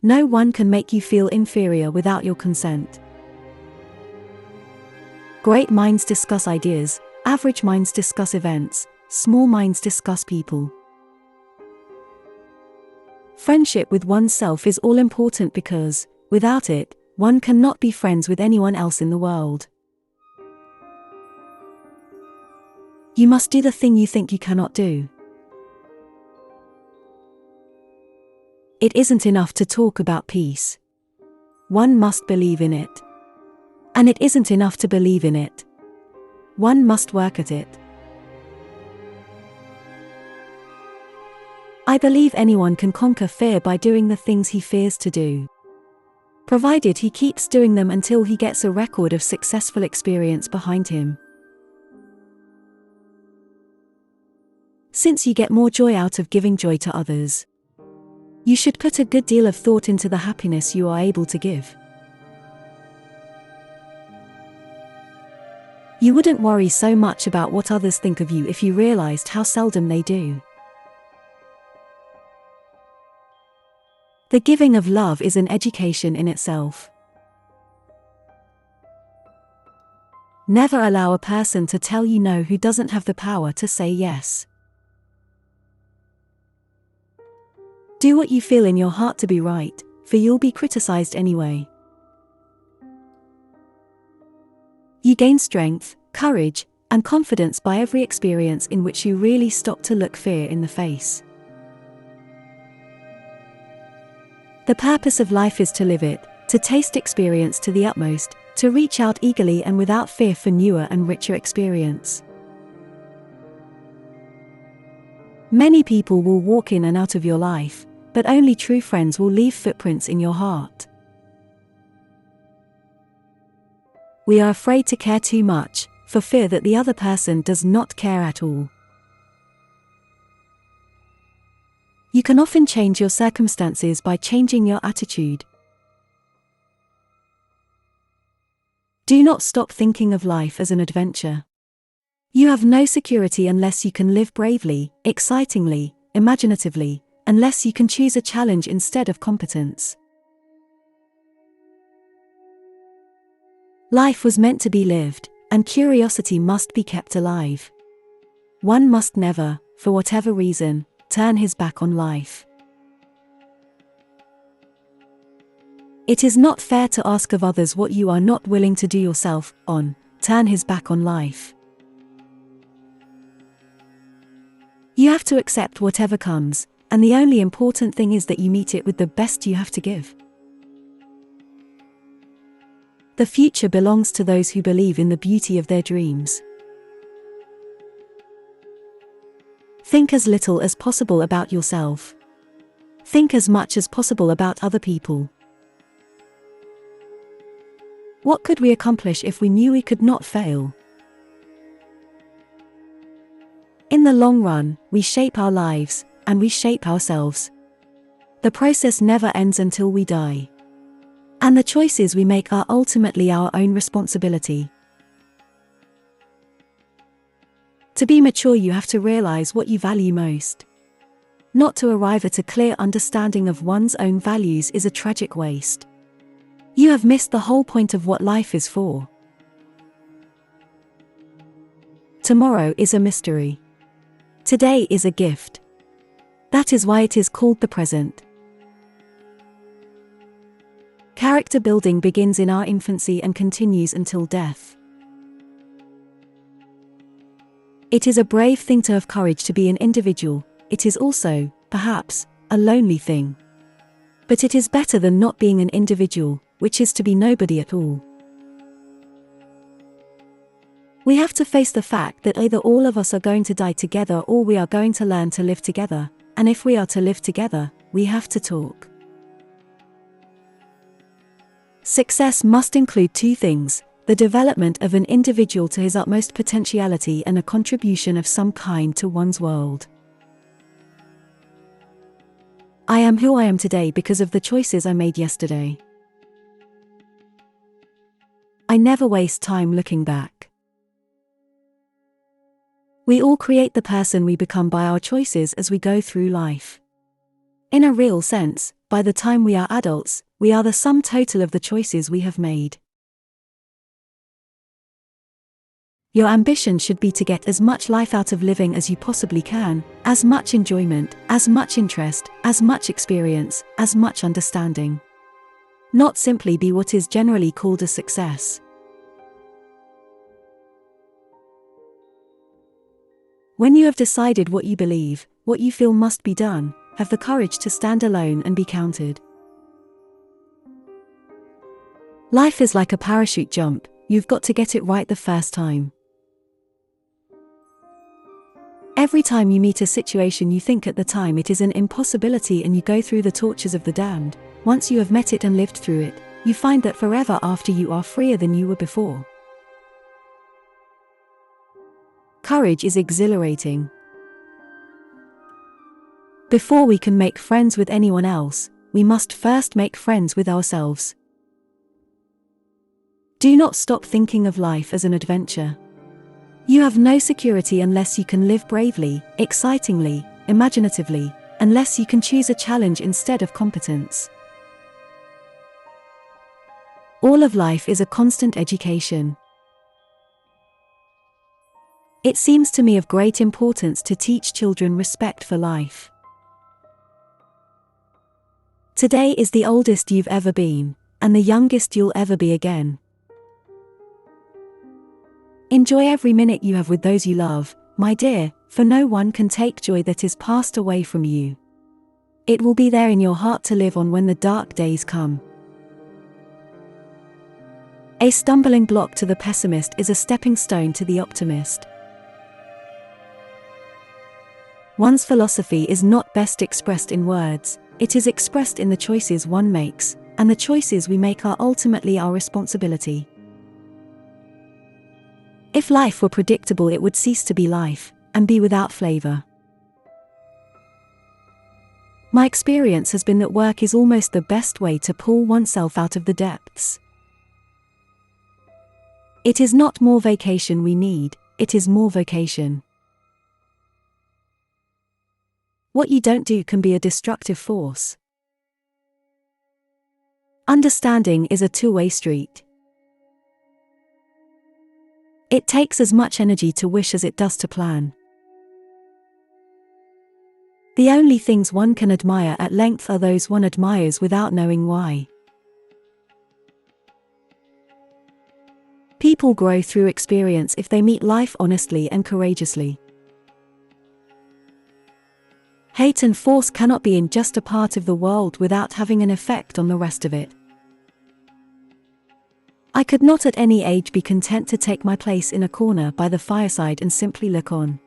No one can make you feel inferior without your consent. Great minds discuss ideas, average minds discuss events, small minds discuss people. Friendship with oneself is all important because, without it, one cannot be friends with anyone else in the world. You must do the thing you think you cannot do. It isn't enough to talk about peace. One must believe in it. And it isn't enough to believe in it. One must work at it. I believe anyone can conquer fear by doing the things he fears to do, provided he keeps doing them until he gets a record of successful experience behind him. Since you get more joy out of giving joy to others, you should put a good deal of thought into the happiness you are able to give. You wouldn't worry so much about what others think of you if you realized how seldom they do. The giving of love is an education in itself. Never allow a person to tell you no who doesn't have the power to say yes. Do what you feel in your heart to be right, for you'll be criticized anyway. You gain strength, courage, and confidence by every experience in which you really stop to look fear in the face. The purpose of life is to live it, to taste experience to the utmost, to reach out eagerly and without fear for newer and richer experience. Many people will walk in and out of your life, but only true friends will leave footprints in your heart. We are afraid to care too much, for fear that the other person does not care at all. You can often change your circumstances by changing your attitude. Do not stop thinking of life as an adventure. You have no security unless you can live bravely, excitingly, imaginatively, unless you can choose a challenge instead of competence. Life was meant to be lived, and curiosity must be kept alive. One must never, for whatever reason, turn his back on life. It is not fair to ask of others what you are not willing to do yourself. Turn his back on life. You have to accept whatever comes, and the only important thing is that you meet it with the best you have to give. The future belongs to those who believe in the beauty of their dreams. Think as little as possible about yourself. Think as much as possible about other people. What could we accomplish if we knew we could not fail? In the long run, we shape our lives, and we shape ourselves. The process never ends until we die. And the choices we make are ultimately our own responsibility. To be mature, you have to realize what you value most. Not to arrive at a clear understanding of one's own values is a tragic waste. You have missed the whole point of what life is for. Tomorrow is a mystery. Today is a gift. That is why it is called the present. Character building begins in our infancy and continues until death. It is a brave thing to have courage to be an individual. It is also, perhaps, a lonely thing. But it is better than not being an individual, which is to be nobody at all. We have to face the fact that either all of us are going to die together or we are going to learn to live together, and if we are to live together, we have to talk. Success must include two things: the development of an individual to his utmost potentiality and a contribution of some kind to one's world. I am who I am today because of the choices I made yesterday. I never waste time looking back. We all create the person we become by our choices as we go through life. In a real sense, by the time we are adults, we are the sum total of the choices we have made. Your ambition should be to get as much life out of living as you possibly can, as much enjoyment, as much interest, as much experience, as much understanding. Not simply be what is generally called a success. When you have decided what you believe, what you feel must be done, have the courage to stand alone and be counted. Life is like a parachute jump, you've got to get it right the first time. Every time you meet a situation you think at the time it is an impossibility and you go through the tortures of the damned, once you have met it and lived through it, you find that forever after you are freer than you were before. Courage is exhilarating. Before we can make friends with anyone else, we must first make friends with ourselves. Do not stop thinking of life as an adventure. You have no security unless you can live bravely, excitingly, imaginatively, unless you can choose a challenge instead of competence. All of life is a constant education. It seems to me of great importance to teach children respect for life. Today is the oldest you've ever been, and the youngest you'll ever be again. Enjoy every minute you have with those you love, my dear, for no one can take joy that is passed away from you. It will be there in your heart to live on when the dark days come. A stumbling block to the pessimist is a stepping stone to the optimist. One's philosophy is not best expressed in words, it is expressed in the choices one makes, and the choices we make are ultimately our responsibility. If life were predictable, it would cease to be life, and be without flavor. My experience has been that work is almost the best way to pull oneself out of the depths. It is not more vacation we need, it is more vocation. What you don't do can be a destructive force. Understanding is a two-way street. It takes as much energy to wish as it does to plan. The only things one can admire at length are those one admires without knowing why. People grow through experience if they meet life honestly and courageously. Hate and force cannot be in just a part of the world without having an effect on the rest of it. I could not at any age be content to take my place in a corner by the fireside and simply look on.